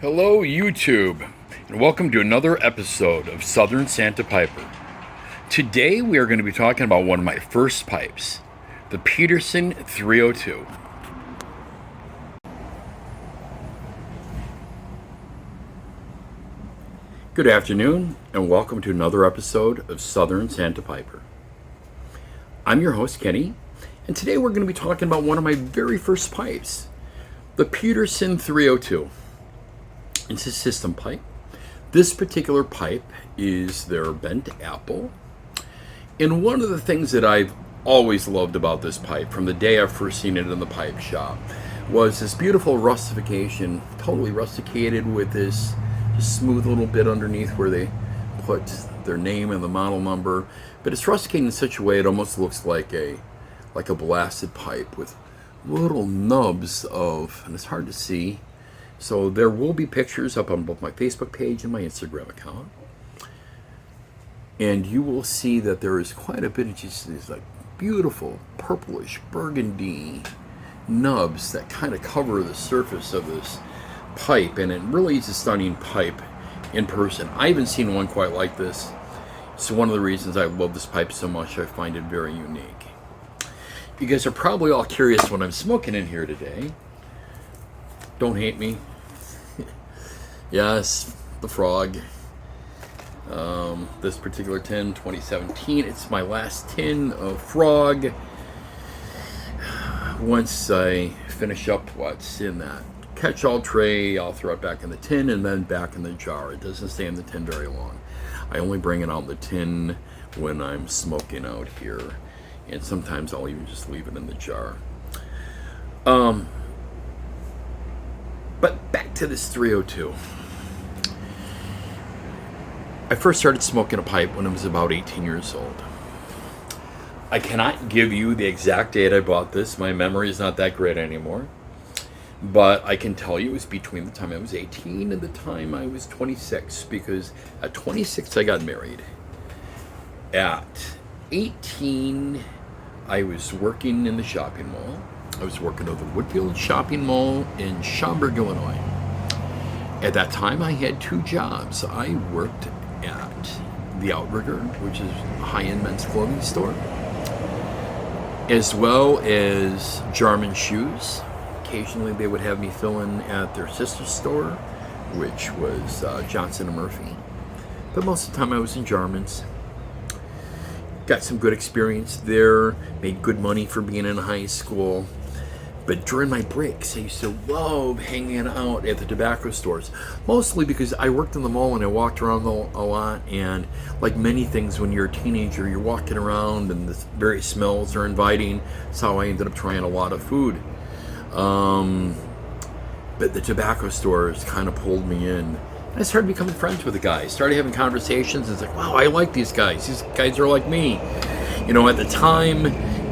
Hello, YouTube, and welcome to another episode of Southern Santa Piper. Today we are going to be talking about one of my first pipes, the Peterson 302. Good afternoon, and welcome to another episode of Southern Santa Piper. I'm your host, Kenny, and today we're going to be talking about one of my very first pipes, the Peterson 302. It's a system pipe. This particular pipe is their bent apple. And one of the things that I've always loved about this pipe, from the day I've first seen it in the pipe shop, was this beautiful rustication, totally rusticated with this smooth little bit underneath where they put their name and the model number. But it's rusticated in such a way it almost looks like a blasted pipe with little nubs of, and it's hard to see. So there will be pictures up on both my Facebook page and my Instagram account. And you will see that there is quite a bit of just these like beautiful purplish burgundy nubs that kind of cover the surface of this pipe. And it really is a stunning pipe in person. I haven't seen one quite like this. It's one of the reasons I love this pipe so much. I find it very unique. You guys are probably all curious what I'm smoking in here today. Don't hate me. Yes, the frog. This particular tin, 2017. It's my last tin of frog. Once I finish up what's in that catch-all tray, I'll throw it back in the tin and then back in the jar. It doesn't stay in the tin very long. I only bring it out in the tin when I'm smoking out here. And sometimes I'll even just leave it in the jar. But back to this 302. I first started smoking a pipe when I was about 18 years old. I cannot give you the exact date I bought this. My memory is not that great anymore. But I can tell you it was between the time I was 18 and the time I was 26. Because at 26 I got married. At 18 I was working in the shopping mall. I was working at the Woodfield Shopping Mall in Schaumburg, Illinois. At that time, I had two jobs. I worked at the Outrigger, which is a high-end men's clothing store, as well as Jarman Shoes. Occasionally, they would have me fill in at their sister store, which was Johnson & Murphy. But most of the time, I was in Jarman's. Got some good experience there, made good money for being in high school. But during my breaks, I used to love hanging out at the tobacco stores. Mostly because I worked in the mall and I walked around a lot. And like many things when you're a teenager, you're walking around and the various smells are inviting. That's how I ended up trying a lot of food. But the tobacco stores kind of pulled me in. And I started becoming friends with the guys. Started having conversations. It's like, wow, I like these guys. These guys are like me. You know, at the time,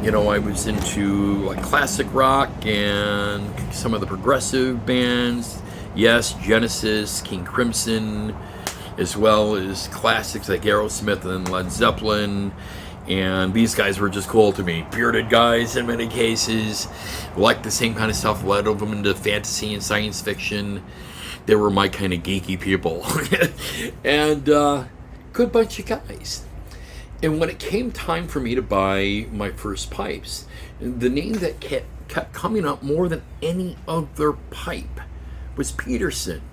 I was into like classic rock and some of the progressive bands. Yes, Genesis, King Crimson, as well as classics like Aerosmith and Led Zeppelin. And these guys were just cool to me. Bearded guys in many cases. Liked the same kind of stuff. Led them into fantasy and science fiction. They were my kind of geeky people. And good bunch of guys. And when it came time for me to buy my first pipes, the name that kept coming up more than any other pipe was Peterson.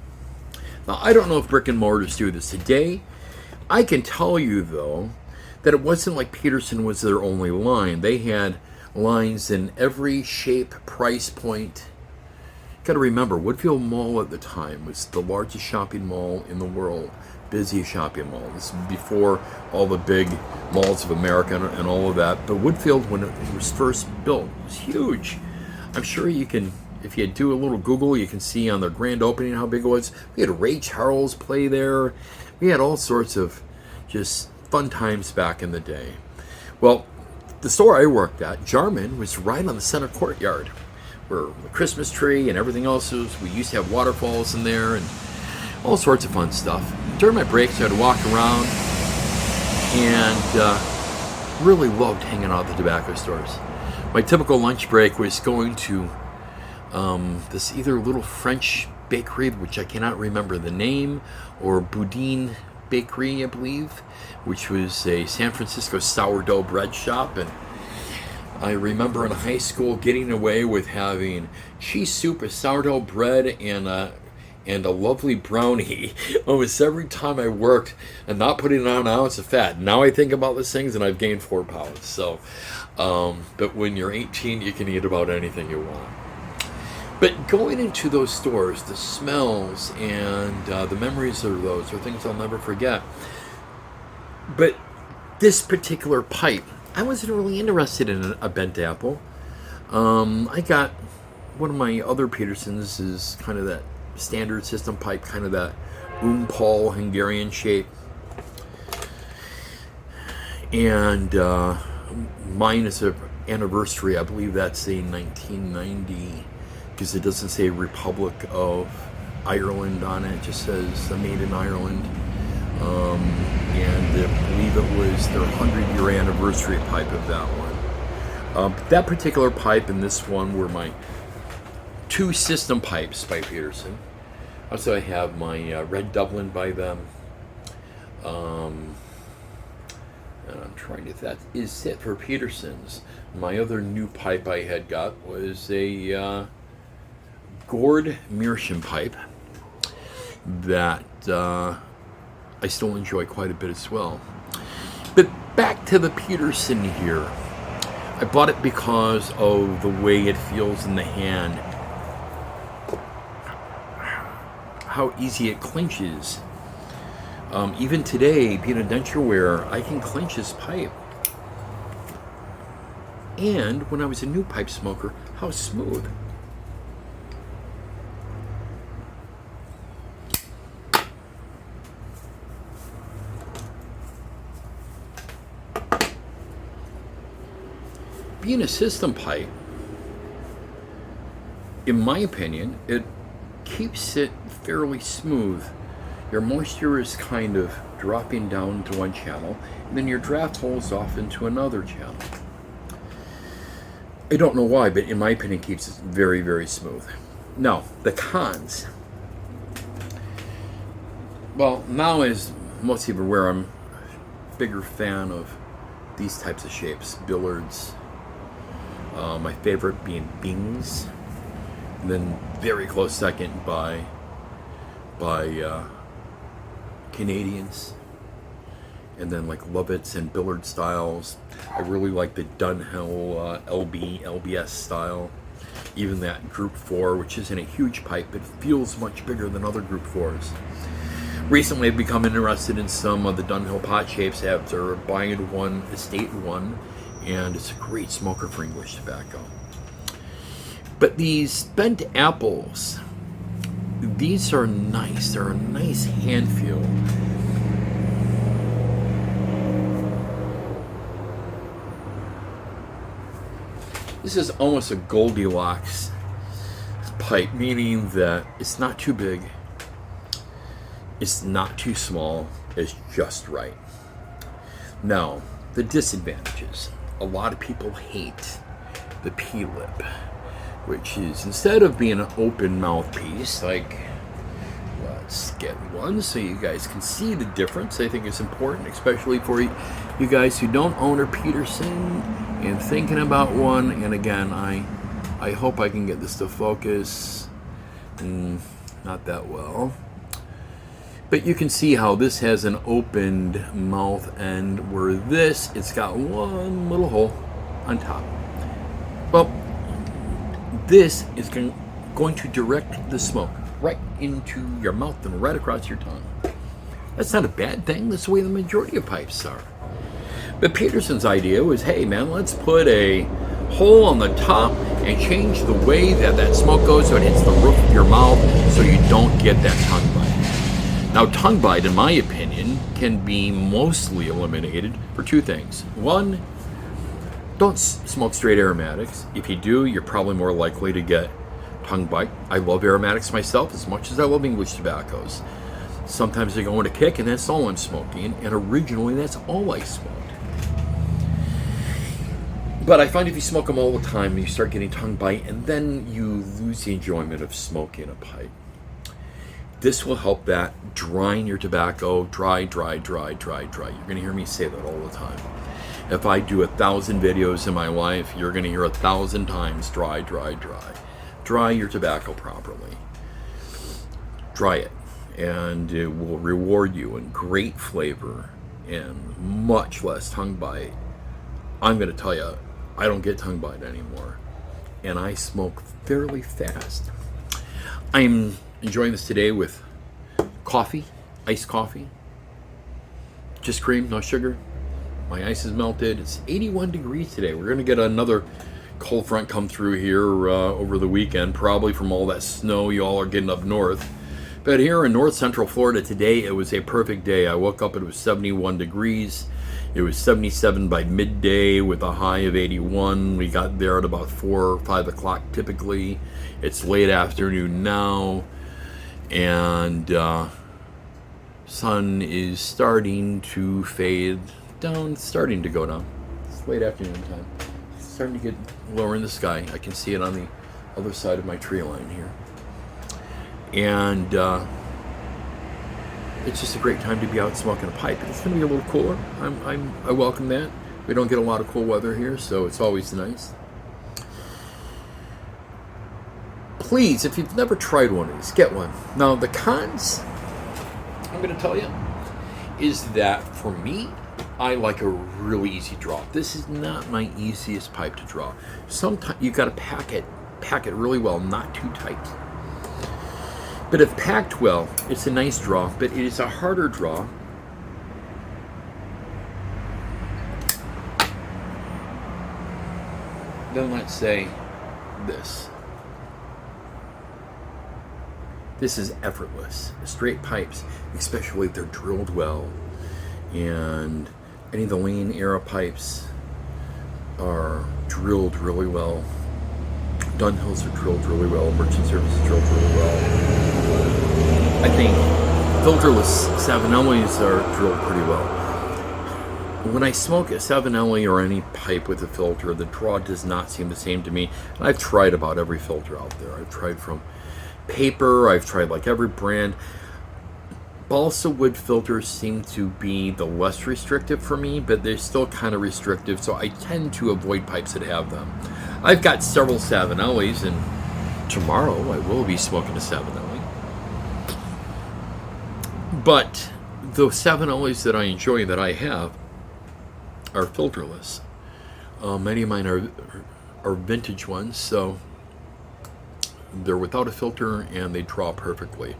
Now, I don't know if brick and mortars do this today. I can tell you, though, that it wasn't like Peterson was their only line. They had lines in every shape, price point. Got to remember, Woodfield Mall at the time was the largest shopping mall in the world. Busiest shopping mall. This was before all the big malls of America and all of that. But Woodfield, when it was first built, was huge. I'm sure you can, if you do a little Google, you can see on their grand opening how big it was. We had Ray Charles play there. We had all sorts of just fun times back in the day. Well, the store I worked at, Jarman, was right on the center courtyard where the Christmas tree and everything else was. We used to have waterfalls in there and all sorts of fun stuff. During my breaks, I'd walk around and really loved hanging out at the tobacco stores. My typical lunch break was going to this either little French bakery, which I cannot remember the name, or Boudin Bakery, I believe, which was a San Francisco sourdough bread shop. And I remember in high school getting away with having cheese soup, a sourdough bread, and a lovely brownie almost every time I worked, and not putting on an ounce of fat. Now I think about these things, and I've gained 4 pounds. So, but when you're 18, you can eat about anything you want. But going into those stores, the smells and the memories of those are things I'll never forget. But this particular pipe, I wasn't really interested in a bent apple. I got one of my other Petersons is kind of that standard system pipe, kind of that Paul Hungarian shape. And mine is an anniversary. I believe that's a 1990, because it doesn't say Republic of Ireland on it. It just says made in Ireland. And I believe it was their 100-year anniversary pipe of that one. That particular pipe and this one were my 2 system pipes by Peterson. Also, I have my Red Dublin by them. And I'm trying to, if that is it for Peterson's. My other new pipe I had got was a Gord Meerschaum pipe that I still enjoy quite a bit as well. But back to the Peterson here. I bought it because of the way it feels in the hand. How easy it clinches. Even today, being a denture wearer, I can clinch this pipe. And when I was a new pipe smoker, how smooth. Being a system pipe, in my opinion, it keeps it fairly smooth. Your moisture is kind of dropping down to one channel, and then your draft holds off into another channel. I don't know why, but in my opinion, it keeps it very, very smooth. Now, the cons. Well, now as most people are aware, I'm a bigger fan of these types of shapes, billards. My favorite being Bings, and then very close second by Canadians, and then like Lovett's and Billard styles. I really like the Dunhill LBS style. Even that Group 4, which isn't a huge pipe, but feels much bigger than other Group 4s. Recently, I've become interested in some of the Dunhill pot shapes after buying one, Estate 1, and it's a great smoker for English tobacco. But these bent apples, these are nice. They're a nice hand feel. This is almost a Goldilocks pipe, meaning that it's not too big, it's not too small, it's just right. Now, the disadvantages. A lot of people hate the P-lip, which is, instead of being an open mouthpiece, like, let's get one so you guys can see the difference. I think it's important, especially for you guys who don't own a Peterson and thinking about one. And again, I hope I can get this to focus, not that well. But you can see how this has an opened mouth end, where this, it's got one little hole on top. Well, this is going to direct the smoke right into your mouth and right across your tongue. That's not a bad thing. That's the way the majority of pipes are. But Peterson's idea was, hey man, let's put a hole on the top and change the way that smoke goes so it hits the roof of your mouth so you don't get that tongue bite. Now, tongue bite, in my opinion, can be mostly eliminated for 2 things. One, don't smoke straight aromatics. If you do, you're probably more likely to get tongue bite. I love aromatics myself as much as I love English tobaccos. Sometimes I go into kick and that's all I'm smoking, and originally that's all I smoked. But I find if you smoke them all the time, you start getting tongue bite, and then you lose the enjoyment of smoking a pipe. This will help that drying your tobacco. Dry, dry, dry, dry, dry. You're going to hear me say that all the time. If I do 1,000 videos in my life, you're going to hear 1,000 times dry, dry, dry. Dry your tobacco properly. Dry it, and it will reward you in great flavor and much less tongue bite. I'm going to tell you, I don't get tongue bite anymore, and I smoke fairly fast. I'm enjoying this today with coffee, iced coffee, just cream, no sugar. My ice is melted. It's 81 degrees today. We're going to get another cold front come through here over the weekend, probably from all that snow y'all are getting up north. But here in north central Florida today, it was a perfect day. I woke up and it was 71 degrees. It was 77 by midday with a high of 81. We got there at about 4 or 5 o'clock typically. It's late afternoon now, and sun is starting to fade down, starting to go down. It's late afternoon time. It's starting to get lower in the sky. I can see it on the other side of my tree line here. And it's just a great time to be out smoking a pipe. It's going to be a little cooler. I welcome that. We don't get a lot of cool weather here, so it's always nice. Please, if you've never tried one of these, get one. Now, the cons, I'm going to tell you, is that for me, I like a really easy draw. This is not my easiest pipe to draw. Sometimes you've got to pack it really well, not too tight. But if packed well, it's a nice draw, but it is a harder draw. Then let's say this. This is effortless. Straight pipes, especially if they're drilled well, and any of the lean era pipes are drilled really well. Dunhills are drilled really well. Merchant Service is drilled really well. I think filterless Savinellis are drilled pretty well. When I smoke a Savinelli or any pipe with a filter, the draw does not seem the same to me. And I've tried about every filter out there. I've tried from paper, I've tried like every brand. Balsa wood filters seem to be the less restrictive for me, but they're still kind of restrictive, so I tend to avoid pipes that have them. I've got several Savinellis, and tomorrow I will be smoking a Savinelli. But the Savinellis that I enjoy, that I have, are filterless. Many of mine are vintage ones, so they're without a filter and they draw perfectly.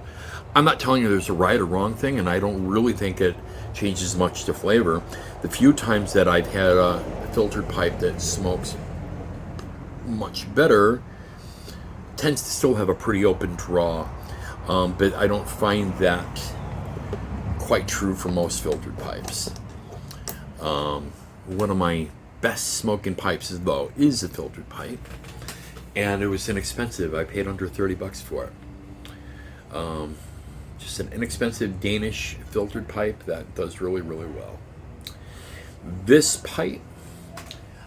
I'm not telling you there's a right or wrong thing, and I don't really think it changes much to flavor. The few times that I've had a filtered pipe that smokes much better tends to still have a pretty open draw, but I don't find that quite true for most filtered pipes. One of my best smoking pipes is a filtered pipe, and it was inexpensive. I paid under $30 for it. Just an inexpensive Danish filtered pipe that does really, really well. This pipe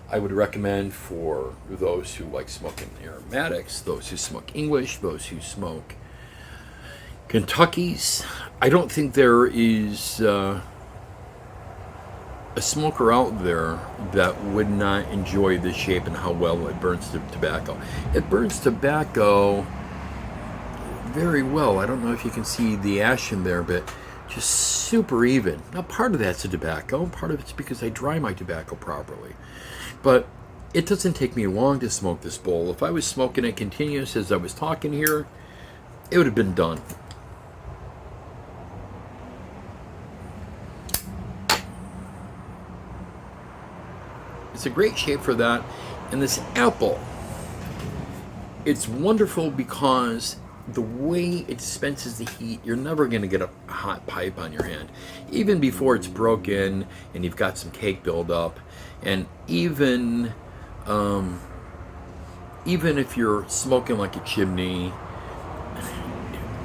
I would recommend for those who like smoking aromatics, those who smoke English, those who smoke Kentuckies. I don't think there is a smoker out there that would not enjoy the shape and how well it burns the tobacco. It burns tobacco very well. I don't know if you can see the ash in there, but just super even. Now, part of that's the tobacco, part of it's because I dry my tobacco properly. But it doesn't take me long to smoke this bowl. If I was smoking it continuous as I was talking here, it would have been done. It's a great shape for that. And this apple, it's wonderful because the way it dispenses the heat, you're never going to get a hot pipe on your hand. Even before it's broken and you've got some cake buildup, and even if you're smoking like a chimney,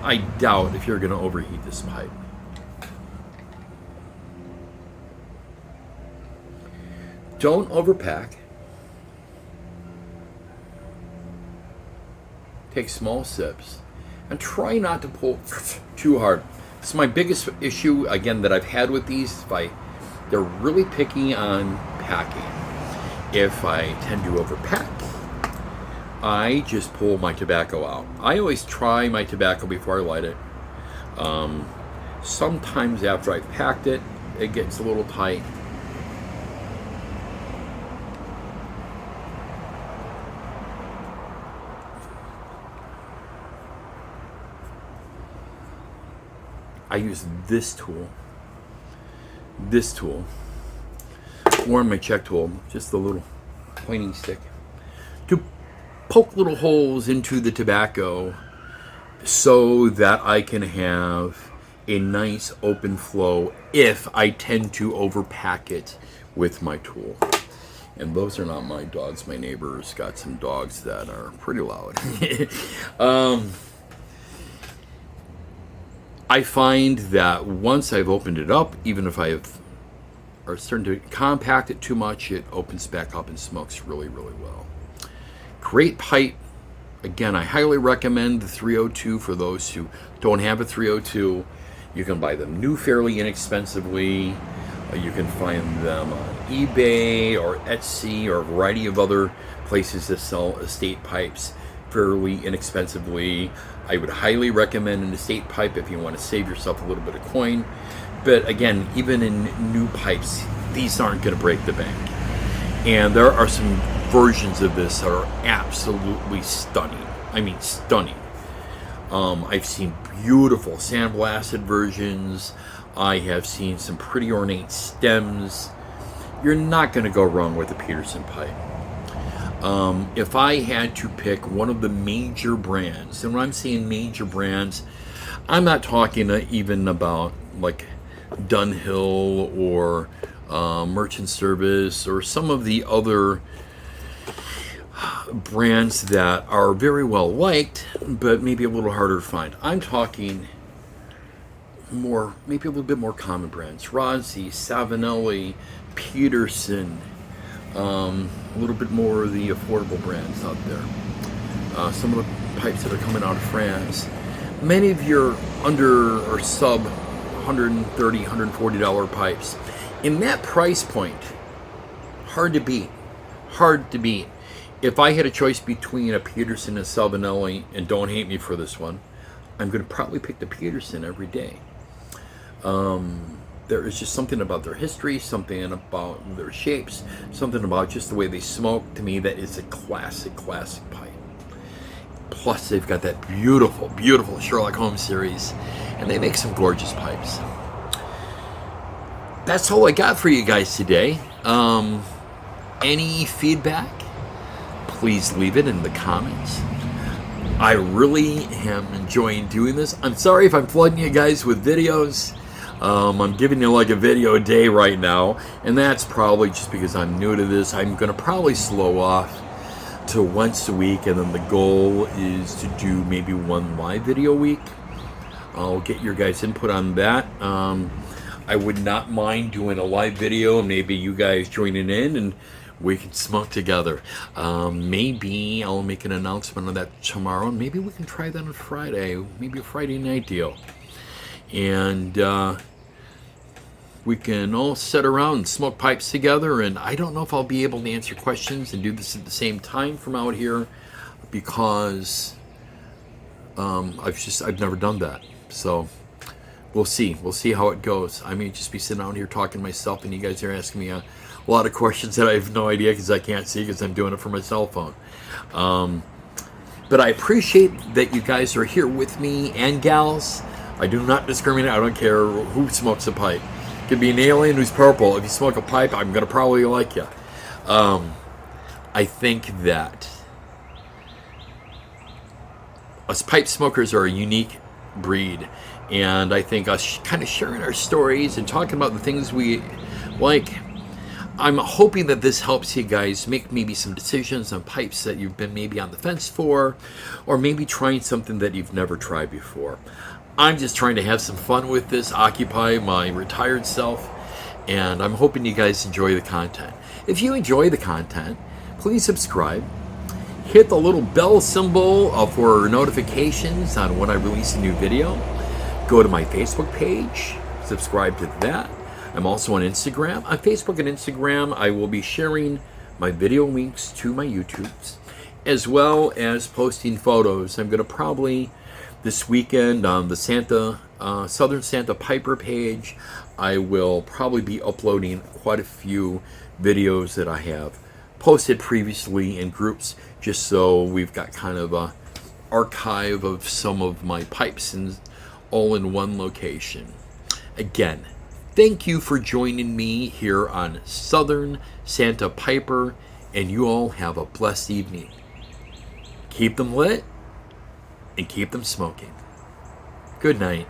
I doubt if you're going to overheat this pipe. Don't overpack. Take small sips. and try not to pull too hard. It's my biggest issue, again, that I've had with these. They're really picky on packing. If I tend to overpack, I just pull my tobacco out. I always try my tobacco before I light it. Sometimes after I've packed it, it gets a little tight. I use this tool, or my check tool, just the little pointing stick, to poke little holes into the tobacco so that I can have a nice open flow if I tend to overpack it with my tool. And those are not my dogs. My neighbor's got some dogs that are pretty loud. I find that once I've opened it up, even if I are starting to compact it too much, it opens back up and smokes really, really well. Great pipe. Again, I highly recommend the 302 for those who don't have a 302. You can buy them new fairly inexpensively. You can find them on eBay or Etsy or a variety of other places that sell estate pipes fairly inexpensively. I would highly recommend an estate pipe if you want to save yourself a little bit of coin. But again, even in new pipes, these aren't going to break the bank. And there are some versions of this that are absolutely stunning. I mean, stunning. I've seen beautiful sandblasted versions. I have seen some pretty ornate stems. You're not going to go wrong with a Peterson pipe. If I had to pick one of the major brands, and when I'm saying major brands, I'm not talking even about like Dunhill or Merchant Service or some of the other brands that are very well liked, but maybe a little harder to find. I'm talking more, maybe a little bit more common brands. Rozzi, Savinelli, Peterson, a little bit more of the affordable brands out there. Some of the pipes that are coming out of France. Many of your under or sub $130, $140 pipes. In that price point, hard to beat. Hard to beat. If I had a choice between a Peterson and Savinelli, and don't hate me for this one, I'm going to probably pick the Peterson every day. There is just something about their history, something about their shapes, something about just the way they smoke to me that is a classic, classic pipe. Plus, they've got that beautiful, beautiful Sherlock Holmes series, and they make some gorgeous pipes. That's all I got for you guys today. Any feedback? Please leave it in the comments. I really am enjoying doing this. I'm sorry if I'm flooding you guys with videos. I'm giving you like a video a day right now, and that's probably just because I'm new to this. I'm going to probably slow off to once a week, and then the goal is to do maybe one live video a week. I'll get your guys' input on that. I would not mind doing a live video, and maybe you guys joining in, and we can smoke together. Maybe I'll make an announcement on that tomorrow, and maybe we can try that on Friday, maybe a Friday night deal. And we can all sit around and smoke pipes together, and I don't know if I'll be able to answer questions and do this at the same time from out here, because I've never done that. So we'll see how it goes. I may just be sitting out here talking to myself, and you guys are asking me a lot of questions that I have no idea because I can't see, because I'm doing it from my cell phone. But I appreciate that you guys are here with me, and gals. I do not discriminate. I don't care who smokes a pipe. It could be an alien who's purple. If you smoke a pipe, I'm going to probably like you. I think that us pipe smokers are a unique breed. And I think us kind of sharing our stories and talking about the things we like, I'm hoping that this helps you guys make maybe some decisions on pipes that you've been maybe on the fence for, or maybe trying something that you've never tried before. I'm just trying to have some fun with this, occupy my retired self, and I'm hoping you guys enjoy the content. If you enjoy the content, please subscribe. hit the little bell symbol for notifications on when I release a new video. Go to my Facebook page, subscribe to that. I'm also on Instagram. On Facebook and Instagram, I will be sharing my video links to my YouTubes, as well as posting photos. I'm going to probably, this weekend on the Southern Santa Piper page, I will probably be uploading quite a few videos that I have posted previously in groups, just so we've got kind of a archive of some of my pipes and all in one location. Again, thank you for joining me here on Southern Santa Piper, and you all have a blessed evening. Keep them lit and keep them smoking. Good night.